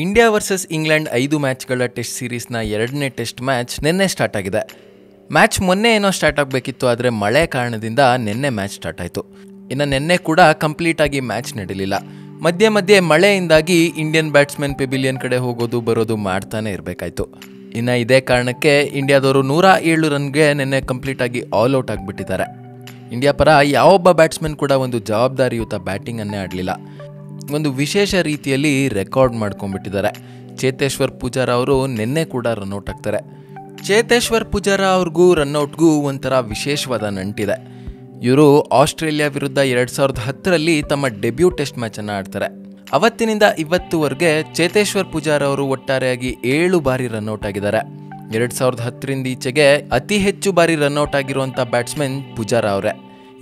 India versus England 5 ಮ್ಯಾಚ್ಗಳ test ಸೀರೀಸ್ನ 2ನೇ test match ನಿನ್ನೆ start ಆಗಿದೆ. ಮ್ಯಾಚ್ ಮೊನ್ನೆ ಏನೋ ಸ್ಟಾರ್ಟ್ ಆಗಬೇಕಿತ್ತು, ಆದರೆ ಮಳೆ ಕಾರಣದಿಂದ ನಿನ್ನೆ ಮ್ಯಾಚ್ ಸ್ಟಾರ್ಟ್ ಆಯಿತು. ಇನ್ನು ನಿನ್ನೆ ಕೂಡ ಕಂಪ್ಲೀಟ್ ಆಗಿ ಮ್ಯಾಚ್ ನಡೀಲಿಲ್ಲ. ಮಧ್ಯೆ ಮಧ್ಯೆ ಮಳೆಯಿಂದಾಗಿ ಇಂಡಿಯನ್ ಬ್ಯಾಟ್ಸ್ಮನ್ ಪೆವಿಲಿಯನ್ ಕಡೆ ಹೋಗೋದು ಬರೋದು ಮಾಡ್ತಾನೆ ಇರಬೇಕಾಯ್ತು. ಇನ್ನು ಇದೇ ಕಾರಣಕ್ಕೆ ಇಂಡಿಯಾದವರು 107 ರನ್ಗೆ ನಿನ್ನೆ ಕಂಪ್ಲೀಟ್ ಆಗಿ ಆಲ್ ಔಟ್ ಆಗಿಬಿಟ್ಟಿದ್ದಾರೆ. ಇಂಡಿಯಾ ಪರ ಯಾವೊಬ್ಬ ಬ್ಯಾಟ್ಸ್ಮನ್ ಕೂಡ ಒಂದು ಜವಾಬ್ದಾರಿಯುತ ಬ್ಯಾಟಿಂಗನ್ನೇ ಆಡಲಿಲ್ಲ. ಒಂದು ವಿಶೇಷ ರೀತಿಯಲ್ಲಿ ರೆಕಾರ್ಡ್ ಮಾಡ್ಕೊಂಡ್ಬಿಟ್ಟಿದ್ದಾರೆ. ಚೇತೇಶ್ವರ್ ಪೂಜಾರ ಅವರು ನಿನ್ನೆ ಕೂಡ ರನ್ಔಟ್ ಆಗ್ತಾರೆ. ಚೇತೇಶ್ವರ್ ಪೂಜಾರ ಅವ್ರಿಗೂ ರನ್ಔಟ್ಗೂ ಒಂಥರ ವಿಶೇಷವಾದ ನಂಟಿದೆ. ಇವರು ಆಸ್ಟ್ರೇಲಿಯಾ ವಿರುದ್ಧ 2010ರಲ್ಲಿ ತಮ್ಮ ಡೆಬ್ಯೂ ಟೆಸ್ಟ್ ಮ್ಯಾಚನ್ನು ಆಡ್ತಾರೆ. ಅವತ್ತಿನಿಂದ ಇವತ್ತುವರೆಗೆ ಚೇತೇಶ್ವರ್ ಪೂಜಾರ ಅವರು ಒಟ್ಟಾರೆಯಾಗಿ 7 ಬಾರಿ ರನ್ಔಟ್ ಆಗಿದ್ದಾರೆ. 2010ರಿಂದ ಈಚೆಗೆ ಅತಿ ಹೆಚ್ಚು ಬಾರಿ ರನ್ಔಟ್ ಆಗಿರುವಂಥ ಬ್ಯಾಟ್ಸ್ಮನ್ ಪೂಜಾರ ಅವರೇ.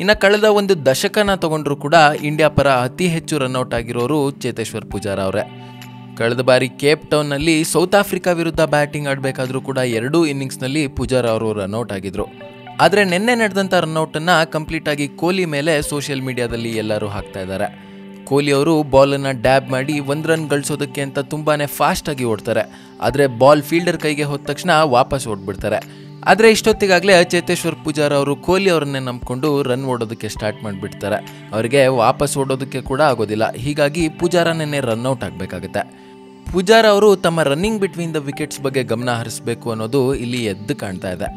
ಇನ್ನು ಕಳೆದ ಒಂದು ದಶಕನ ತಗೊಂಡ್ರು ಕೂಡ ಇಂಡಿಯಾ ಪರ ಅತಿ ಹೆಚ್ಚು ರನ್ಔಟ್ ಆಗಿರೋರು ಚೇತೇಶ್ವರ್ ಪೂಜಾರ ಅವರೇ. ಕಳೆದ ಬಾರಿ ಕೇಪ್ ಟೌನ್ನಲ್ಲಿ ಸೌತ್ ಆಫ್ರಿಕಾ ವಿರುದ್ಧ ಬ್ಯಾಟಿಂಗ್ ಆಡಬೇಕಾದ್ರೂ ಕೂಡ 2 ಇನ್ನಿಂಗ್ಸ್ನಲ್ಲಿ ಪೂಜಾರ ಅವರು ರನ್ಔಟ್ ಆಗಿದ್ರು. ಆದರೆ ನಿನ್ನೆ ನಡೆದಂಥ ರನ್ಔಟನ್ನು ಕಂಪ್ಲೀಟಾಗಿ ಕೊಹ್ಲಿ ಮೇಲೆ ಸೋಷಿಯಲ್ ಮೀಡಿಯಾದಲ್ಲಿ ಎಲ್ಲರೂ ಹಾಕ್ತಾ ಇದ್ದಾರೆ. ಕೊಹ್ಲಿ ಅವರು ಬಾಲನ್ನು ಡ್ಯಾಬ್ ಮಾಡಿ 1 ರನ್ ಗಳಿಸೋದಕ್ಕೆ ಅಂತ ತುಂಬಾ ಫಾಸ್ಟಾಗಿ ಓಡ್ತಾರೆ. ಆದರೆ ಬಾಲ್ ಫೀಲ್ಡರ್ ಕೈಗೆ ಹೋದ ತಕ್ಷಣ ವಾಪಸ್ ಓಡ್ಬಿಡ್ತಾರೆ. ಆದರೆ ಇಷ್ಟೊತ್ತಿಗಾಗಲೇ ಚೇತೇಶ್ವರ್ ಪೂಜಾರ ಅವರು ಕೊಹ್ಲಿ ಅವರನ್ನೇ ನಂಬಿಕೊಂಡು ರನ್ ಓಡೋದಕ್ಕೆ ಸ್ಟಾರ್ಟ್ ಮಾಡಿಬಿಡ್ತಾರೆ. ಅವರಿಗೆ ವಾಪಸ್ ಓಡೋದಕ್ಕೆ ಕೂಡ ಆಗೋದಿಲ್ಲ. ಹೀಗಾಗಿ ಪೂಜಾರ ನಿನ್ನೆ ರನ್ಔಟ್ ಆಗಬೇಕಾಗುತ್ತೆ. ಪೂಜಾರ ಅವರು ತಮ್ಮ ರನ್ನಿಂಗ್ ಬಿಟ್ವೀನ್ ದ ವಿಕೆಟ್ಸ್ ಬಗ್ಗೆ ಗಮನ ಹರಿಸಬೇಕು ಅನ್ನೋದು ಇಲ್ಲಿ ಎದ್ದು ಕಾಣ್ತಾ ಇದೆ.